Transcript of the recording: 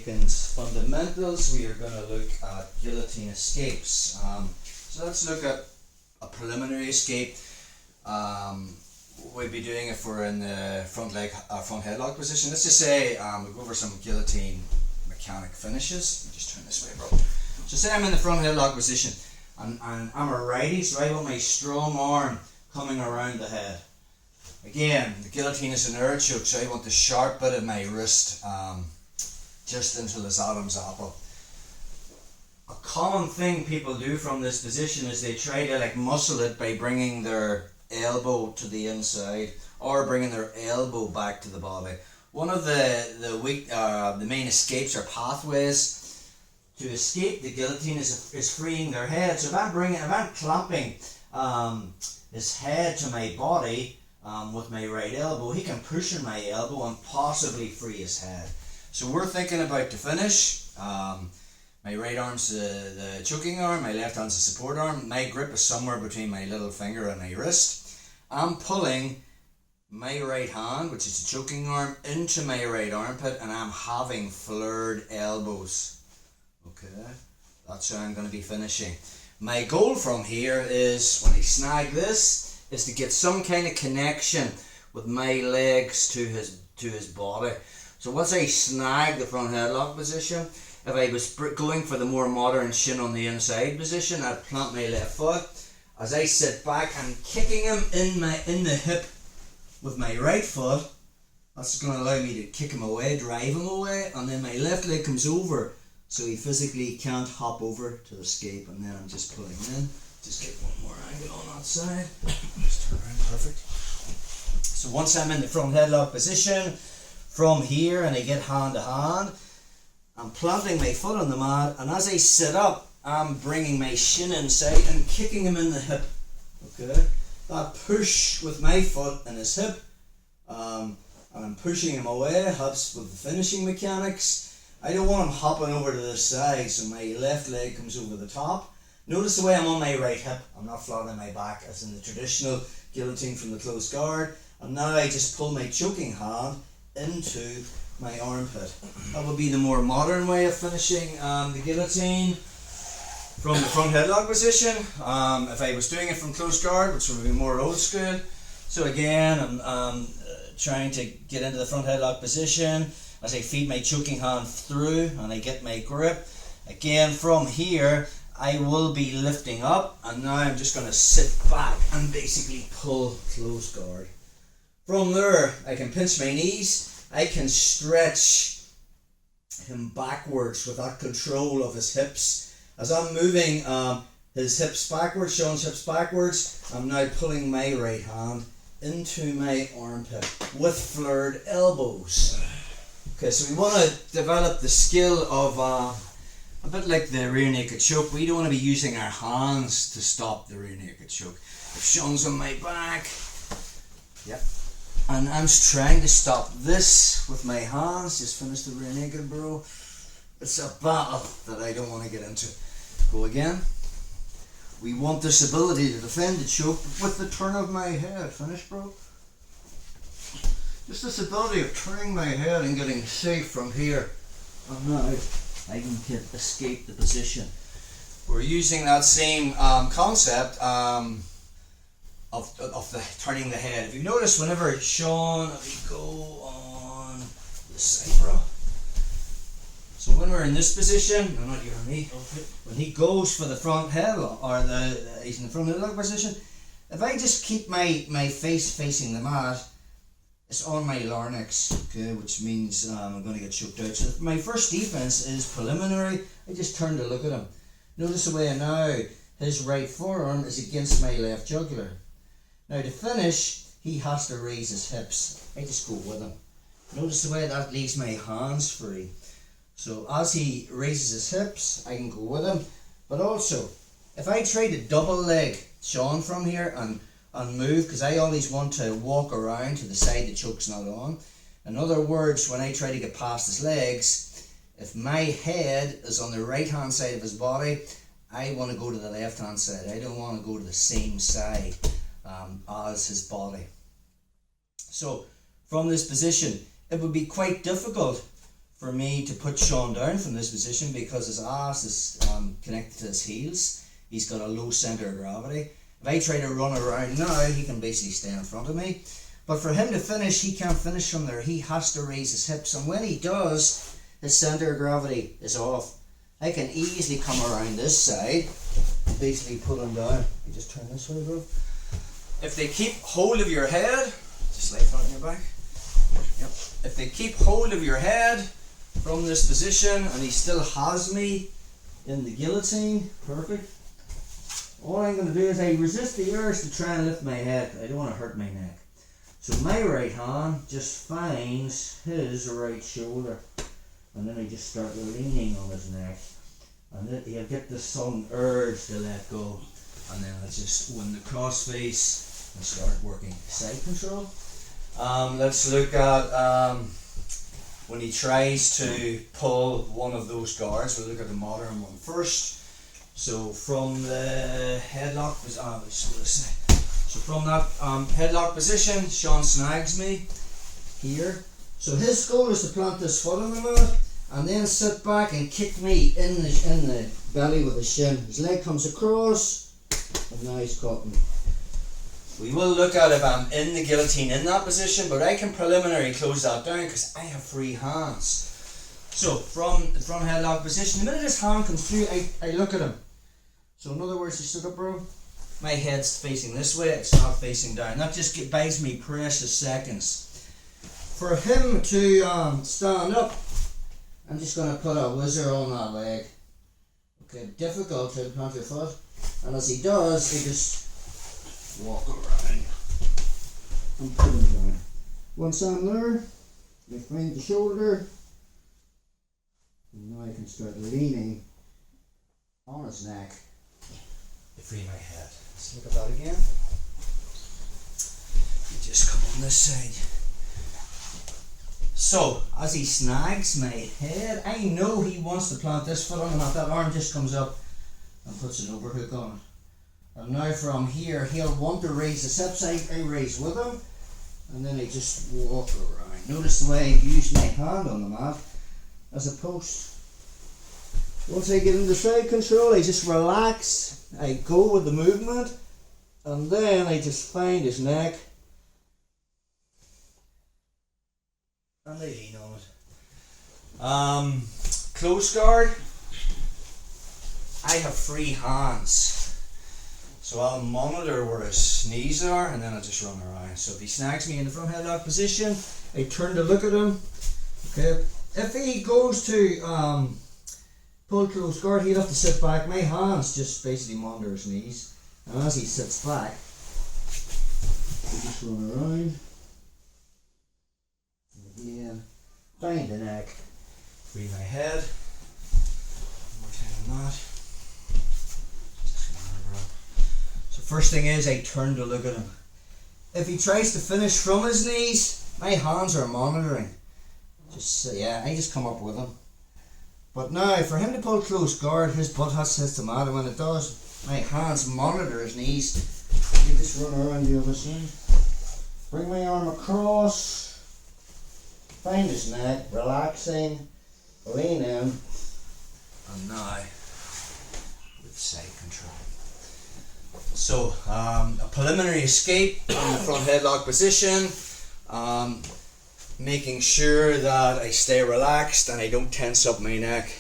Akin's fundamentals, we are going to look at guillotine escapes. So let's look at a preliminary escape. We'll be doing it if we're in the front headlock position. Let's just say we'll go over some guillotine mechanic finishes. Just turn this way, bro. So say I'm in the front headlock position and I'm a righty, so I want my strong arm coming around the head. Again, the guillotine is an air choke, so I want the sharp bit of my wrist just into this Adam's apple. A common thing people do from this position is they try to muscle it by bringing their elbow to the inside or bringing their elbow back to the body. One of the main escapes or pathways to escape the guillotine is freeing their head. So if I'm clamping his head to my body with my right elbow, he can push in my elbow and possibly free his head. So we're thinking about to finish. My right arm's the choking arm, my left hand's the support arm. My grip is somewhere between my little finger and my wrist. I'm pulling my right hand, which is the choking arm, into my right armpit, and I'm having flared elbows. Okay, that's how I'm going to be finishing. My goal from here is, when I snag this, is to get some kind of connection with my legs to his body. So once I snag the front headlock position, if I was going for the more modern shin on the inside position, I'd plant my left foot. As I sit back, I'm kicking him in the hip with my right foot. That's going to allow me to kick him away, drive him away, and then my left leg comes over so he physically can't hop over to escape, and then I'm just pulling in. Just get one more angle on that side. Just turn around, perfect. So once I'm in the front headlock position, from here, and I get hand to hand, I'm planting my foot on the mat, and as I sit up, I'm bringing my shin inside and kicking him in the hip. Okay, that push with my foot in his hip, and I'm pushing him away, helps with the finishing mechanics. I don't want him hopping over to the side, so my left leg comes over the top. Notice the way I'm on my right hip. I'm not flat on my back as in the traditional guillotine from the close guard. And now I just pull my choking hand into my armpit. That would be the more modern way of finishing the guillotine from the front headlock position. If I was doing it from close guard, which would be more old school. So again, I'm trying to get into the front headlock position as I feed my choking hand through and I get my grip. Again, from here, I will be lifting up, and now I'm just going to sit back and basically pull close guard. From there, I can pinch my knees, I can stretch him backwards with that control of his hips. As I'm moving his hips backwards, Sean's hips backwards, I'm now pulling my right hand into my armpit with flared elbows. Okay, so we want to develop the skill of a bit like the rear naked choke. We don't want to be using our hands to stop the rear naked choke. If Sean's on my back, yep, and I'm trying to stop this with my hands, just finish the rear naked, bro. It's a battle that I don't want to get into. Go again. We want this ability to defend the choke with the turn of my head. Finish, bro. Just this ability of turning my head and getting safe from here. And now I can escape the position. We're using that same concept of the turning the head. If you notice, whenever Sean, let me go on this side, bro. So when we're in this position, no, not you or me. Okay. When he goes for the front headlock, or he's in the front headlock position, if I just keep my face facing the mat, it's on my larynx, okay, which means I'm going to get choked out. So my first defense is preliminary. I just turn to look at him. Notice the way now his right forearm is against my left jugular. Now to finish, he has to raise his hips. I just go with him. Notice the way that leaves my hands free. So as he raises his hips, I can go with him. But also, if I try to double leg Sean from here and move, because I always want to walk around to the side the choke's not on. In other words, when I try to get past his legs, if my head is on the right hand side of his body, I want to go to the left hand side. I don't want to go to the same side as his body. So from this position, it would be quite difficult for me to put Sean down from this position because his ass is connected to his heels. He's got a low centre of gravity. If I try to run around now, he can basically stay in front of me. But for him to finish, he can't finish from there. He has to raise his hips. And when he does, his centre of gravity is off. I can easily come around this side, basically pull him down. You just turn this way, bro. If they keep hold of your head, just lay flat on your back. Yep. If they keep hold of your head from this position and he still has me in the guillotine, perfect. All I'm going to do is I resist the urge to try and lift my head. I don't want to hurt my neck. So my right hand just finds his right shoulder. And then I just start leaning on his neck. And then he'll get the sudden urge to let go. And then I just win the cross face and start working side control. Let's look at when he tries to pull one of those guards. We'll look at the modern one first. So from the headlock so from that headlock position, Sean snags me here. So his goal is to plant this foot on the mat and then sit back and kick me in the belly with his shin. His leg comes across and now he's caught me. We will look at if I'm in the guillotine in that position, but I can preliminary close that down because I have free hands. So from the front headlock position, the minute his hand comes through, I look at him. So in other words, he stood up, bro. My head's facing this way, it's not facing down. That just buys me precious seconds. For him to stand up, I'm just going to put a whizzer on that leg. Okay, difficult to plant your foot. And as he does, he just walk around and put him down. Once I'm there, I find the shoulder. And now I can start leaning on his neck to free my head. Let's look at that again. You just come on this side. So, as he snags my head, I know he wants to plant this foot on the mat. That arm just comes up and puts an overhook on it. And now from here, he'll want to raise his hips. I raise with him. And then I just walk around. Notice the way I use my hand on the mat as a post. Once I get into side control, I just relax. I go with the movement. And then I just find his neck. And I lean on it. Close guard. I have free hands. So I'll monitor where his knees are and then I'll just run around. So if he snags me in the front headlock position, I turn to look at him. Okay. If he goes to pull close guard, he'll have to sit back. My hands just basically monitor his knees. And as he sits back, we just run around. Again, find the neck, free my head. One more time on that. So first thing is I turn to look at him. If he tries to finish from his knees, my hands are monitoring. I just come up with him. But now for him to pull close guard, his butt has to hit the mat, and when it does, my hands monitor his knees. You just run around the other side. Bring my arm across. Find his neck, relaxing, lean in, and now with side control. So a preliminary escape in the front headlock position, making sure that I stay relaxed and I don't tense up my neck.